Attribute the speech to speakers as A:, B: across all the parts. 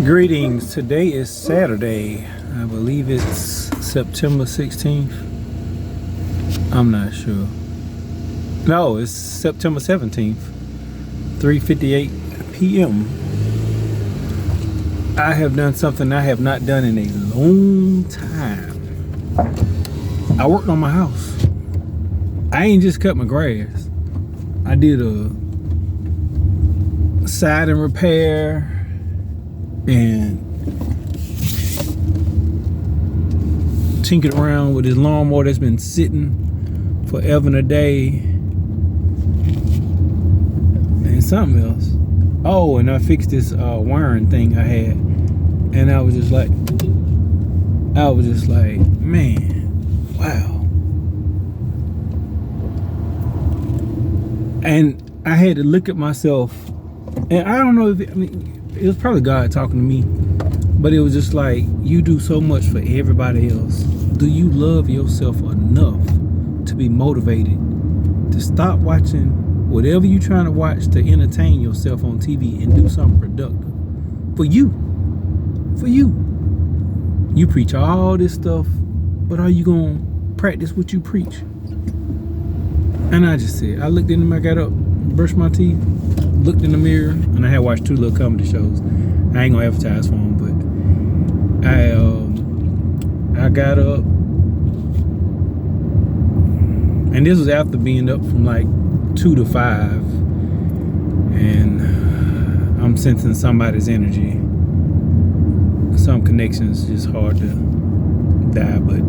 A: Greetings. Today is Saturday. I believe it's September 16th. I'm not sure. No, it's September 17th, 3:58 p.m. I have done something I have not done in a long time. I worked on my house. I ain't just cut my grass. I did a siding repair and tinkered around with this lawnmower that's been sitting forever and a day, and something else. Oh, and I fixed this wiring thing I had, and I was just like, man, wow. And I had to look at myself, and I don't know if it was probably God talking to me, but it was just like, you do so much for everybody else. Do you love yourself enough to be motivated to stop watching whatever you're trying to watch to entertain yourself on TV and do something productive for you? For you. You preach all this stuff, but are you going to practice what you preach? And I just said, I looked in them, I got up, brushed my teeth, looked in the mirror, and I had watched 2 little comedy shows. I ain't gonna advertise for them, but I got up, and this was after being up from like 2 to 5, and I'm sensing somebody's energy. Some connections just hard to die, but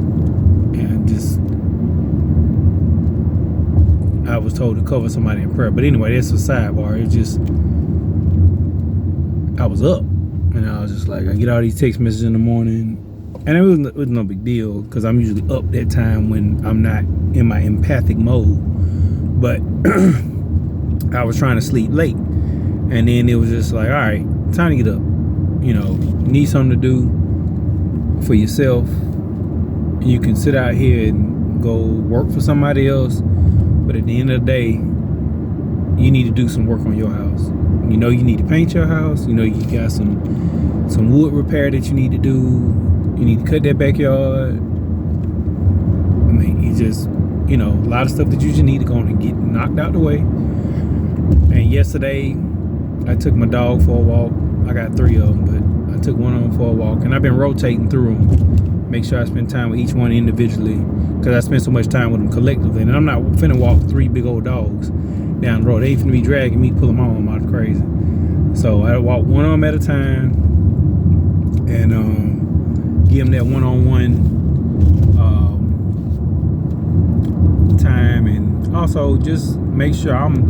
A: I was told to cover somebody in prayer. But anyway, that's a sidebar. It's just, I was up, and I was just like, I get all these text messages in the morning, and it was no big deal, because I'm usually up that time when I'm not in my empathic mode. But I was trying to sleep late, and then it was just like, all right, time to get up. You know, you need something to do for yourself. You can sit out here and go work for somebody else, but at the end of the day, you need to do some work on your house. You know, you need to paint your house. You know, you got some wood repair that you need to do. You need to cut that backyard. I mean, you just, you know, a lot of stuff that you just need to go and get knocked out the way. And yesterday, I took my dog for a walk. I got 3 of them, but I took one of them for a walk, and I've been rotating through them. Make sure I spend time with each one individually, because I spend so much time with them collectively, and I'm not finna walk 3 big old dogs down the road. They ain't finna be dragging me, pulling my arm out. Crazy. So I walk one of them at a time, and give them that one-on-one time, and also just make sure I'm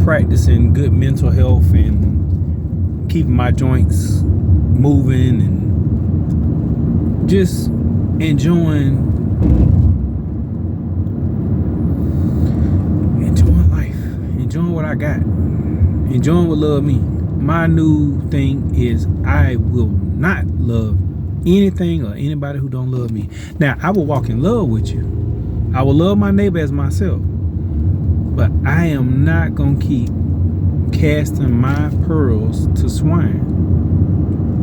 A: practicing good mental health and keeping my joints moving and just enjoying life, enjoying what I got, enjoying what love me. My new thing is, I will not love anything or anybody who don't love me. Now, I will walk in love with you. I will love my neighbor as myself, but I am not gonna keep casting my pearls to swine.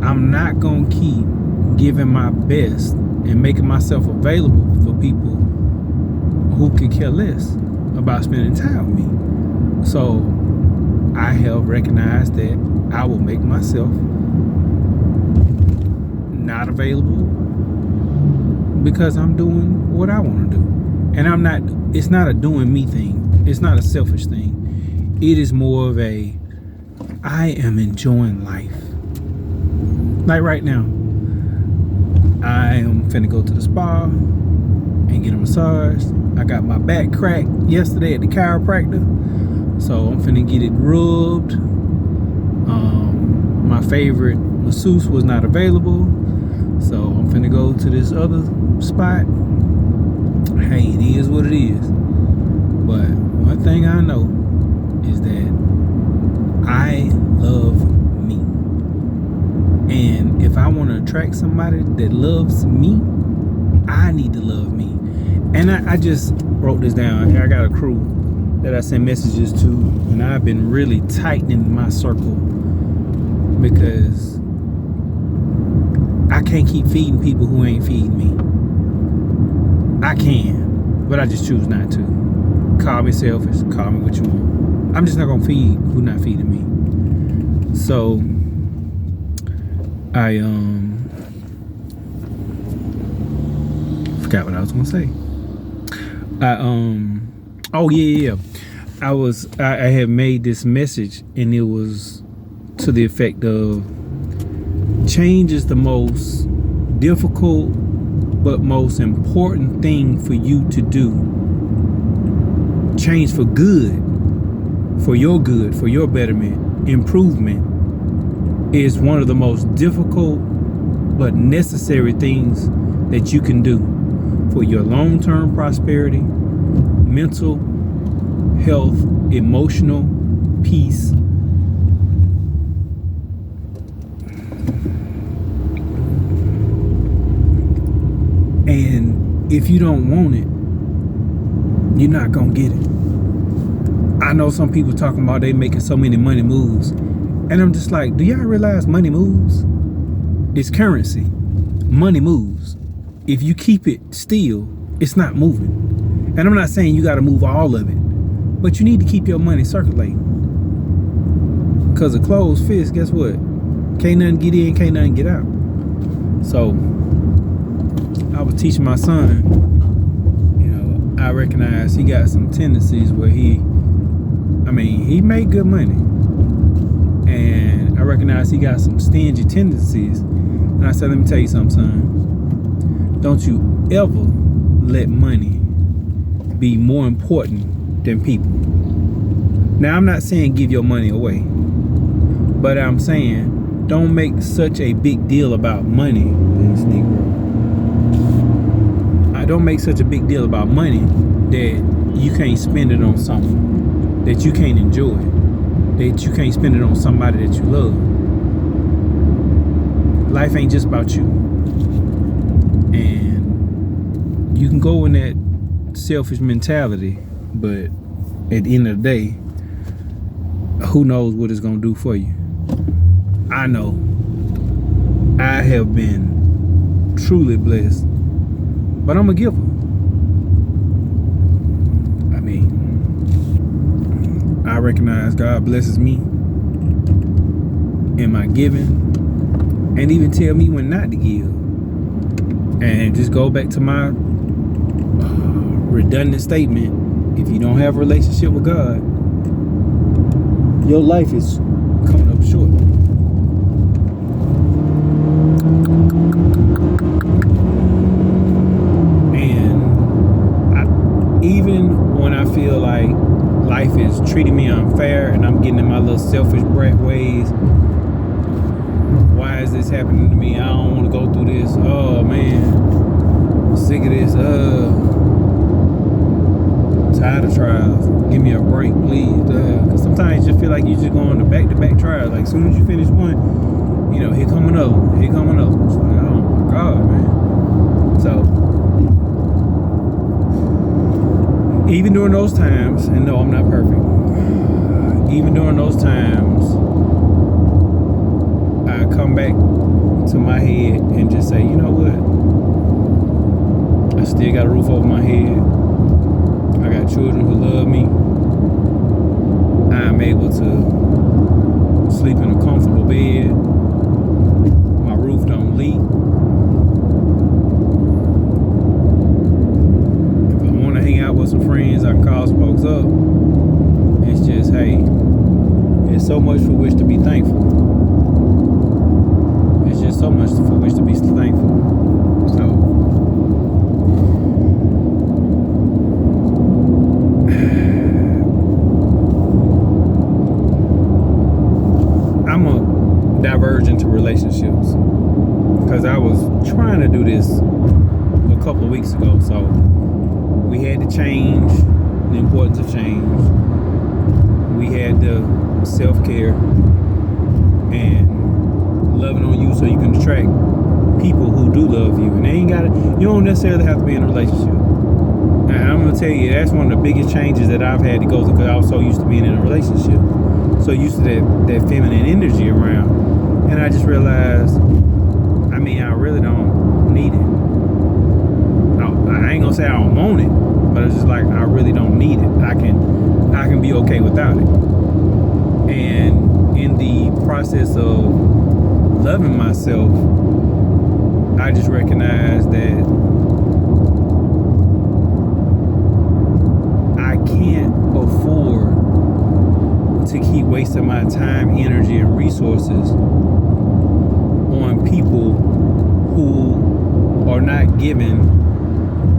A: I'm not gonna keep giving my best and making myself available for people who could care less about spending time with me. So I have recognized that I will make myself not available because I'm doing what I want to do. And it's not a doing me thing. It's not a selfish thing. It is more of a, I am enjoying life. Like right now, I am finna go to the spa and get a massage. I got my back cracked yesterday at the chiropractor, so I'm finna get it rubbed. My favorite masseuse was not available, so I'm finna go to this other spot. Hey, it is what it is. But one thing I know is that I love me. And if I want to attract somebody that loves me, I need to love me. And I just wrote this down. I got a crew that I send messages to, and I've been really tightening my circle because I can't keep feeding people who ain't feeding me. I can, but I just choose not to. Call me selfish, call me what you want. I'm just not gonna feed who not feeding me. So I forgot what I was gonna say. I had made this message, and it was to the effect of change is the most difficult but most important thing for you to do. Change for good, for your betterment, improvement is one of the most difficult but necessary things that you can do for your long-term prosperity, mental health, emotional peace. And if you don't want it, you're not gonna get it. I know some people talking about they making so many money moves, and I'm just like, do y'all realize money moves? It's currency. Money moves. If you keep it still, it's not moving. And I'm not saying you got to move all of it, but you need to keep your money circulating. Because a closed fist, guess what? Can't nothing get in, can't nothing get out. So I was teaching my son, I recognize he got some tendencies where he made good money. And I recognize he got some stingy tendencies. And I said, let me tell you something, son. Don't you ever let money be more important than people. Now, I'm not saying give your money away, but I'm saying don't make such a big deal about money. This Negro. I don't make such a big deal about money that you can't spend it on something that you can't enjoy, that you can't spend it on somebody that you love. Life ain't just about you. And you can go in that selfish mentality, but at the end of the day, who knows what it's gonna do for you. I know I have been truly blessed, but I'm a giver. I recognize God blesses me in my giving, and even tell me when not to give. And just go back to my redundant statement: if you don't have a relationship with God, your life is coming up short. And even when I feel like life is treating me unfair and I'm getting in my little selfish brat ways, why is this happening to me? I don't want to go through this. Oh man, I'm sick of this. Tired of trials. Give me a break, please. Because sometimes you just feel like you just going to back-to-back trials. Like as soon as you finish one, here come another one. Here come another one. It's like, oh my God, man. So even during those times, and no, I'm not perfect. Even during those times, I come back to my head and just say, you know what? I still got a roof over my head. I got children who love me. I'm able to sleep in a comfortable bed. My roof don't leak. If I want to hang out with some friends, I can call some folks up. It's just, hey, there's so much for which to be thankful. It's just so much for which to be thankful. So I'm a diverge into relationships because I was trying to do this a couple of weeks ago. So we had to change, the importance of change. We had the self-care and loving on you so you can attract people who do love you. And they ain't gotta, you don't necessarily have to be in a relationship. And I'm gonna tell you, that's one of the biggest changes that I've had to go through because I was so used to being in a relationship. So used to that feminine energy around. And I just realized I mean, I really don't need it. I ain't gonna say I don't want it, but it's just like I really don't need it. I can be okay without it. And in the process of loving myself, I just recognize that I can't afford to keep wasting my time, energy, and resources on people who are not giving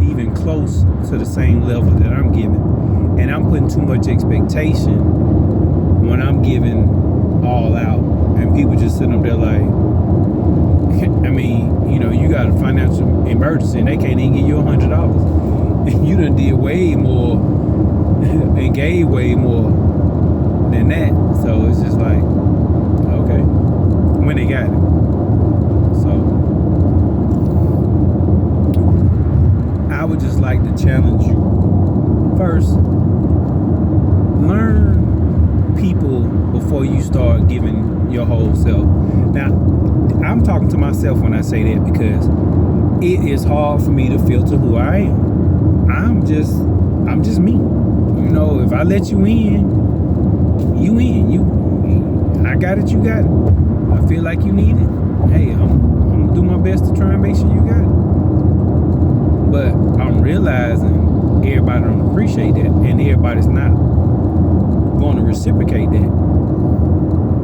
A: even close to the same level that I'm giving. And I'm putting too much expectation when I'm giving all out, and people just sitting up there like, I mean, you know, you got a financial emergency and they can't even give you $100. And you done did way more and gave way more than that. So it's just like, okay, when they got it. So I would just like to challenge you. First, learn people before you start giving your whole self. Now, I'm talking to myself when I say that because it is hard for me to filter who I am. I'm just me. You know, if I let you in, you in. I got it, you got it. I feel like you need it. Hey, I'm gonna do my best to try and make sure you got it. But I'm realizing everybody don't appreciate that, and everybody's not going to reciprocate that.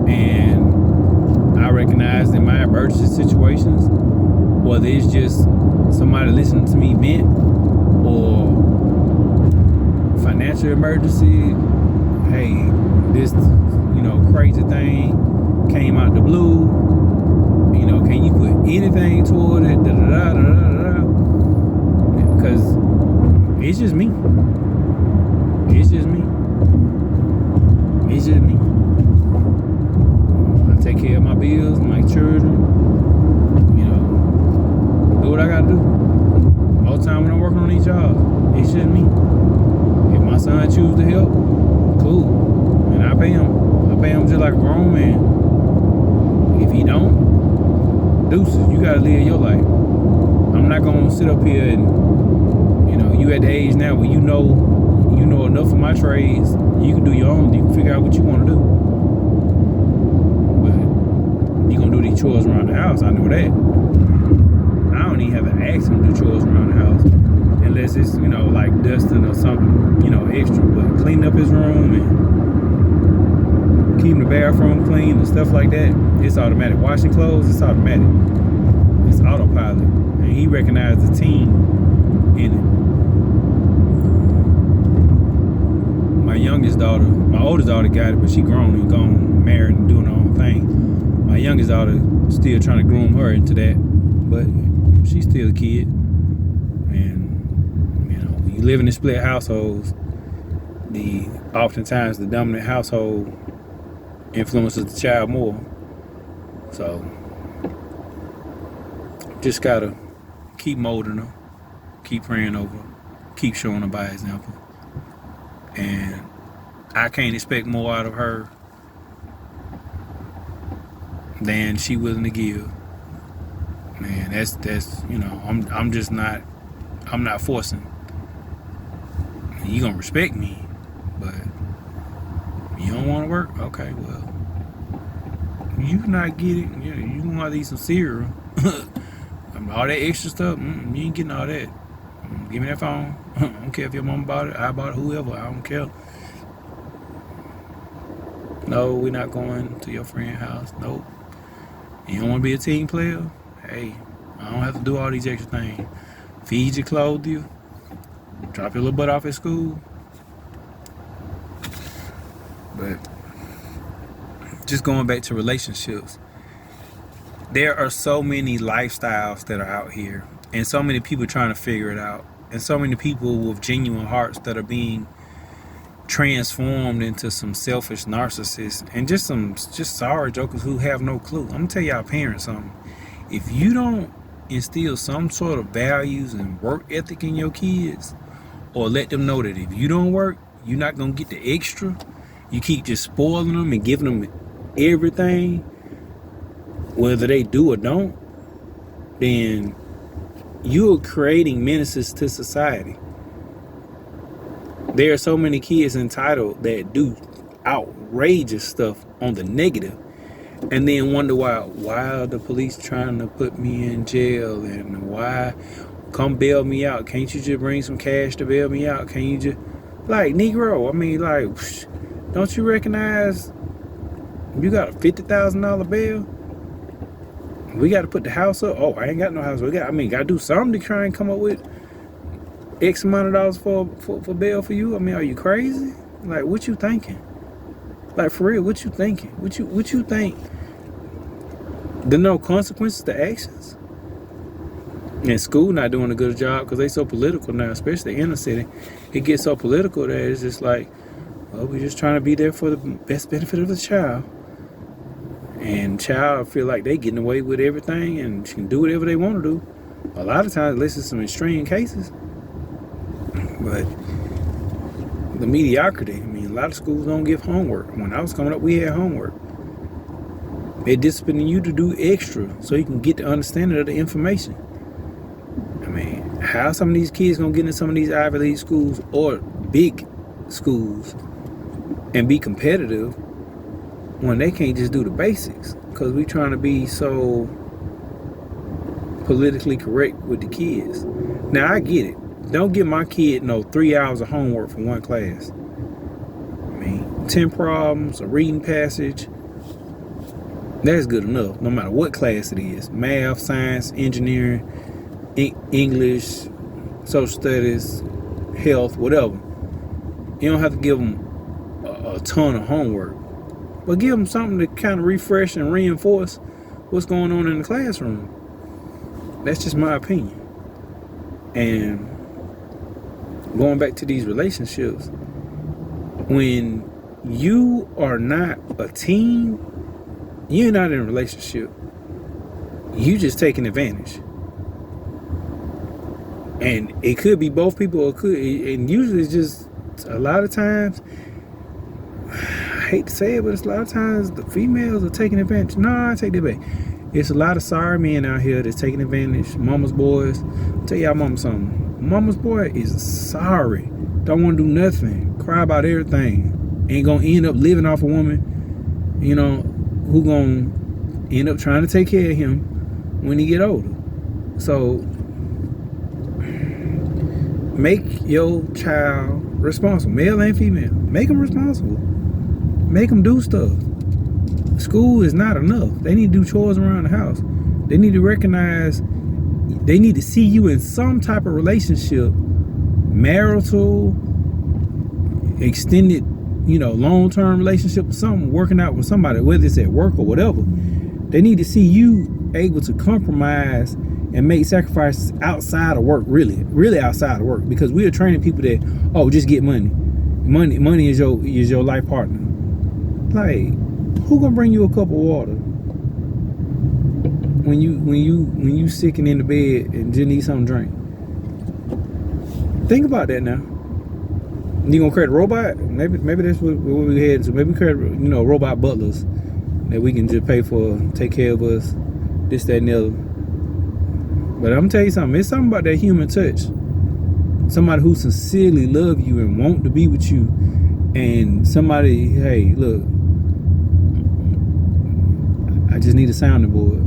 A: And I recognize in my emergency situations, whether it's just somebody listening to me vent or financial emergency, hey, this, you know, crazy thing came out the blue, you know, can you put anything toward it, because it's just me. It's just me. It's just me. I take care of my bills, my children, you know, do what I gotta do. All the time when I'm working on these jobs, it's just me. If my son chooses to help, cool. And I pay him. I pay him just like a grown man. If he don't, deuces, you gotta live your life. I'm not gonna sit up here and, you know, you at the age now where you know enough of my trades, you can do your own, you can figure out what you want to do. But you gonna do these chores around the house, I know that. I don't even have to ask him to do chores around the house unless it's, you know, like dusting or something, you know, extra. But cleaning up his room and keeping the bathroom clean and stuff like that, it's automatic. Washing clothes, it's automatic. It's autopilot. And he recognized the team in it. My oldest daughter got it, but she grown and gone, married and doing her own thing. My youngest daughter still trying to groom her into that, but she's still a kid. And, you know, when you live in the split households, oftentimes the dominant household influences the child more. So just gotta keep molding her, keep praying over her, keep showing her by example. And I can't expect more out of her than she willing to give. Man, that's you know, I'm just not, I'm not forcing. You gonna respect me, but you don't want to work? Okay, well, you not getting, you want to eat some cereal. All that extra stuff, you ain't getting all that. Give me that phone. I don't care if your mom bought it, I bought it, whoever, I don't care. No, we're not going to your friend's house. Nope. You don't want to be a team player? Hey, I don't have to do all these extra things. Feed you, clothe you, drop your little butt off at school. But just going back to relationships, there are so many lifestyles that are out here, and so many people trying to figure it out, and so many people with genuine hearts that are being transformed into some selfish narcissists and just sorry jokers who have no clue. I'm gonna tell y'all parents something. If you don't instill some sort of values and work ethic in your kids, or let them know that if you don't work, you're not gonna get the extra, you keep just spoiling them and giving them everything, whether they do or don't, then you're creating menaces to society. There are so many kids entitled that do outrageous stuff on the negative, and then wonder why are the police trying to put me in jail, and why come bail me out? Can't you just bring some cash to bail me out? Can't you just, like, Negro, I mean, like, don't you recognize you got a $50,000 bail? We got to put the house up. Oh, I ain't got no house. Got to do something to try and come up with X amount of dollars for bail for you. I mean, are you crazy? Like, what you thinking? Like, for real, what you thinking? What you think? There no consequences to actions? And school not doing a good job because they so political now, especially in the city. It gets so political that it's just like, well, we're just trying to be there for the best benefit of the child. And child feel like they getting away with everything and can do whatever they want to do. A lot of times, unless it's some extreme cases. But the mediocrity, I mean, a lot of schools don't give homework. When I was coming up, we had homework. They're disciplining you to do extra so you can get the understanding of the information. I mean, how some of these kids gonna get in some of these Ivy League schools or big schools and be competitive when they can't just do the basics? Because we trying to be so politically correct with the kids. Now, I get it. Don't give my kid 3 hours of homework for one class. I mean, 10 problems, a reading passage, that's good enough, no matter what class it is. Math, science, engineering, English, social studies, health, whatever. You don't have to give them a ton of homework, but give them something to kind of refresh and reinforce what's going on in the classroom. That's just my opinion. And going back to these relationships, when you are not a team, you're not in a relationship. You just taking advantage. And it could be both people, or and usually it's just a lot of times, I hate to say it, but it's a lot of times the females are taking advantage. No, I take that back. It's a lot of sorry men out here that's taking advantage. Mama's boys. I'll tell y'all mama something. Mama's boy is sorry. Don't want to do nothing. Cry about everything. Ain't gonna end up living off a woman, who gonna end up trying to take care of him when he get older. So make your child responsible, male and female. Make them responsible. Make them do stuff. School is not enough. They need to do chores around the house. They need to recognize, they need to see you in some type of relationship, marital, extended, long-term relationship or something, working out with somebody, whether it's at work or whatever. They need to see you able to compromise and make sacrifices outside of work, really outside of work, because we are training people that, just get money. Money is your life partner. Like, who gonna bring you a cup of water when you sick and in the bed and just need something to drink? Think about that now. You gonna create a robot? Maybe that's what we had. So maybe create, robot butlers that we can just pay for, take care of us, this, that, and the other. But I'm gonna tell you something. It's something about that human touch. Somebody who sincerely love you and want to be with you, and somebody, hey, look, I just need a sounding board.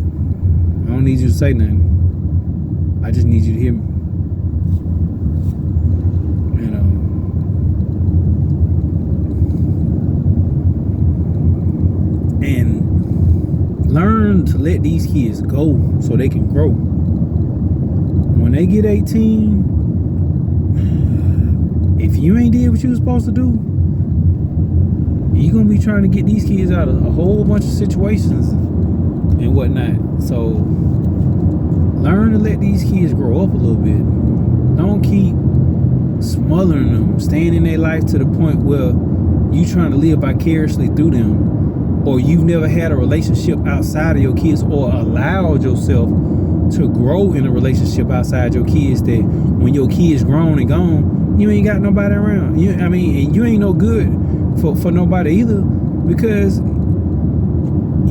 A: I don't need you to say nothing. I just need you to hear me. And learn to let these kids go so they can grow. When they get 18, if you ain't did what you was supposed to do, you're gonna be trying to get these kids out of a whole bunch of situations and whatnot. So learn to let these kids grow up a little bit. Don't keep smothering them, staying in their life to the point where you trying to live vicariously through them, or you've never had a relationship outside of your kids, or allowed yourself to grow in a relationship outside your kids, that when your kids grown and gone, you ain't got nobody around. And you ain't no good for nobody either, because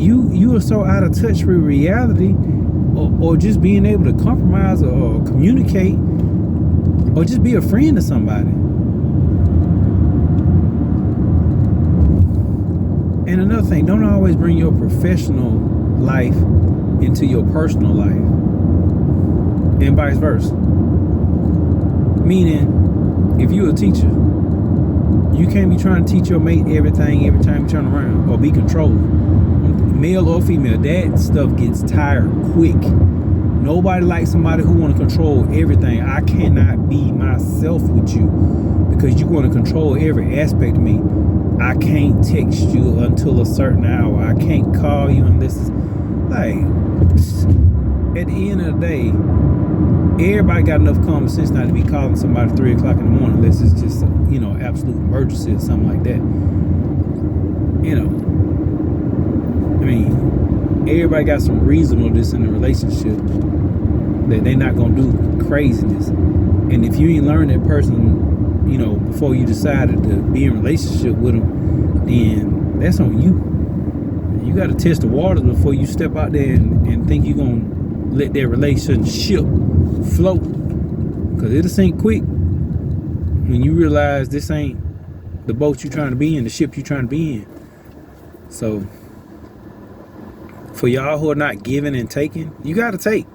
A: you are so out of touch with reality, or just being able to compromise or communicate or just be a friend to somebody. And another thing, don't always bring your professional life into your personal life, and vice versa. Meaning, if you're a teacher, you can't be trying to teach your mate everything every time you turn around, or be controlling. Male or female, that stuff gets tired quick. Nobody likes somebody who want to control everything. I cannot be myself with you because you want to control every aspect of me. I can't text you until a certain hour. I can't call you unless it's like, at the end of the day, everybody got enough common sense not to be calling somebody 3 o'clock in the morning unless it's just, absolute emergency or something like that. I mean, everybody got some reasonableness in the relationship that they're not going to do craziness. And if you ain't learned that person, before you decided to be in a relationship with them, then that's on you. You got to test the waters before you step out there and think you're going to let that relationship float. Because it'll sink quick when you realize this ain't the boat you're trying to be in, the ship you're trying to be in. So, for y'all who are not giving and taking, you got to take.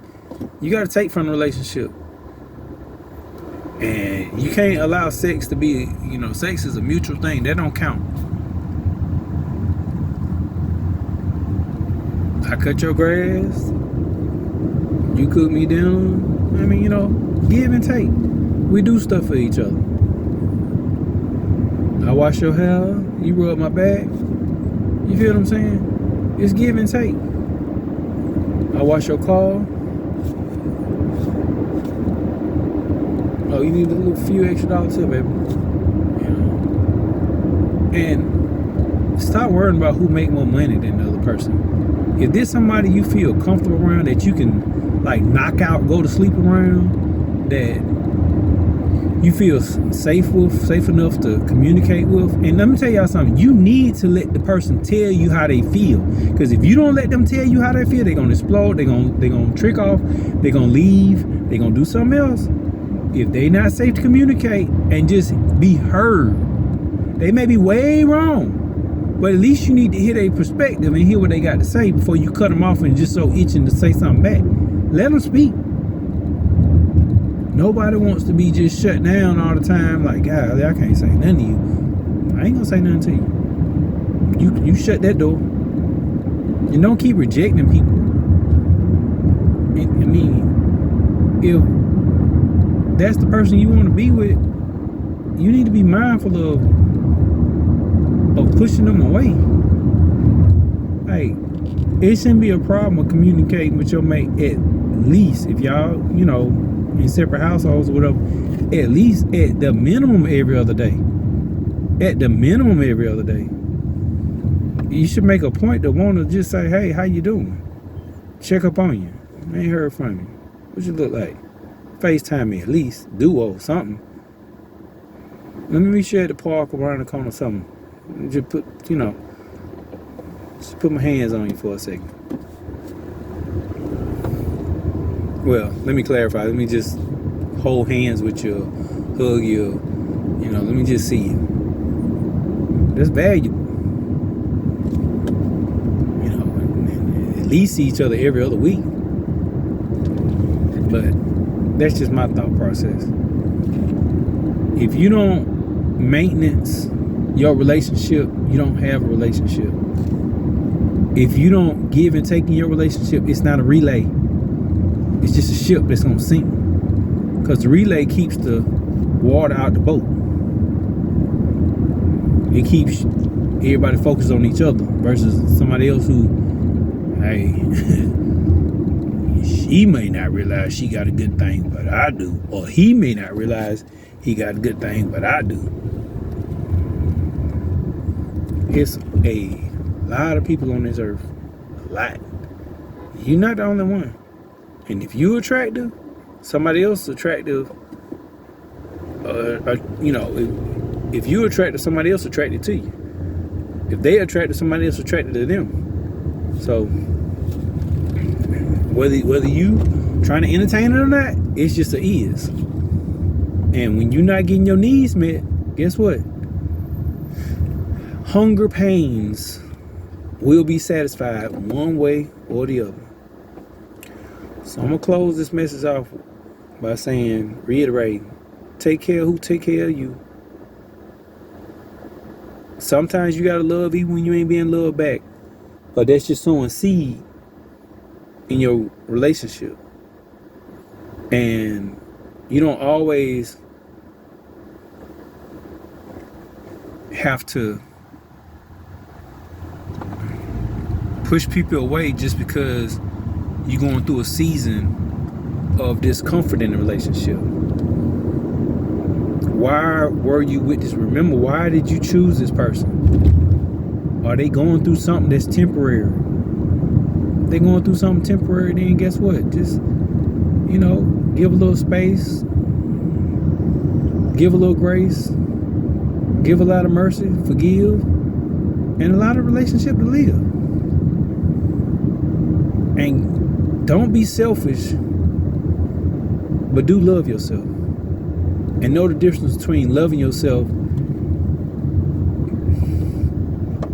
A: You got to take from the relationship. And you can't allow sex to be, sex is a mutual thing. That don't count. I cut your grass. You cook me dinner. I mean, give and take. We do stuff for each other. I wash your hair. You rub my back. You feel what I'm saying? It's give and take. I wash your car. Oh, you need a little few extra dollars here, baby. And stop worrying about who make more money than the other person. If there's somebody you feel comfortable around, that you can knock out, go to sleep around, that you feel safe with, safe enough to communicate with. And let me tell y'all something. You need to let the person tell you how they feel. Because if you don't let them tell you how they feel, they're gonna explode. They're gonna trick off. They're gonna leave. They're gonna do something else. If they not safe to communicate and just be heard, they may be way wrong, but at least you need to hear their perspective and hear what they got to say before you cut them off and just so itching to say something back. Let them speak. Nobody wants to be just shut down all the time. Like, God, I can't say nothing to you. I ain't gonna say nothing to you. You shut that door. And don't keep rejecting people. I mean, if that's the person you want to be with, you need to be mindful of pushing them away. Like, it shouldn't be a problem with communicating with your mate, at least if y'all, in separate households or whatever, at least at the minimum every other day. At the minimum every other day. You should make a point to want to just say, hey, how you doing? Check up on you. I ain't heard from you. What you look like? FaceTime me at least. Duo, something. Let me be sure at the park around the corner or something. Just put, just put my hands on you for a second. Well, let me clarify. Let me just hold hands with you, hug you, let me just see you. That's valuable. At least see each other every other week. But that's just my thought process. If you don't maintenance your relationship, you don't have a relationship. If you don't give and take in your relationship, it's not a relay. It's just a ship that's gonna sink. Because the relay keeps the water out the boat. It keeps everybody focused on each other versus somebody else who, hey, she may not realize she got a good thing, but I do. Or he may not realize he got a good thing, but I do. It's a lot of people on this earth. A lot. You're not the only one. And if you're attractive, somebody else is attractive. If you're attractive, somebody else attracted to you. If they attracted, somebody else attracted to them. So Whether you trying to entertain it or not, it's just a is. And when you're not getting your needs met, guess what? Hunger pains will be satisfied one way or the other. So I'm gonna close this message off by saying, reiterating, take care of who take care of you. Sometimes you gotta love even when you ain't being loved back. But that's just sowing seed in your relationship. And you don't always have to push people away just because you're going through a season of discomfort in the relationship. Why were you with this? Remember, why did you choose this person? Are they going through something that's temporary? If they're going through something temporary, then guess what? Just, give a little space, give a little grace, give a lot of mercy, forgive, and allow the relationship to live. And don't be selfish, but do love yourself. And know the difference between loving yourself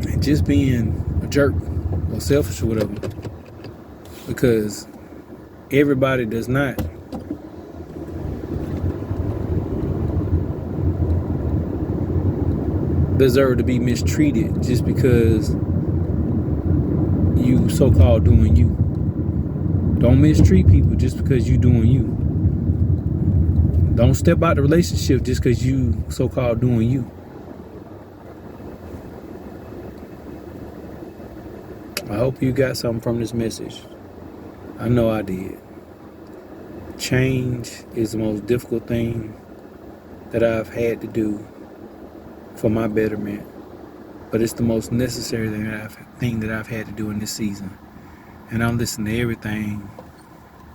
A: and just being a jerk or selfish or whatever. Because everybody does not deserve to be mistreated just because you so-called doing you. Don't mistreat people just because you doing you. Don't step out the relationship just because you so-called doing you. I hope you got something from this message. I know I did. Change is the most difficult thing that I've had to do for my betterment. But it's the most necessary thing that I've had to do in this season. And I'm listening to everything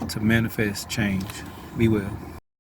A: to manifest change. Be well.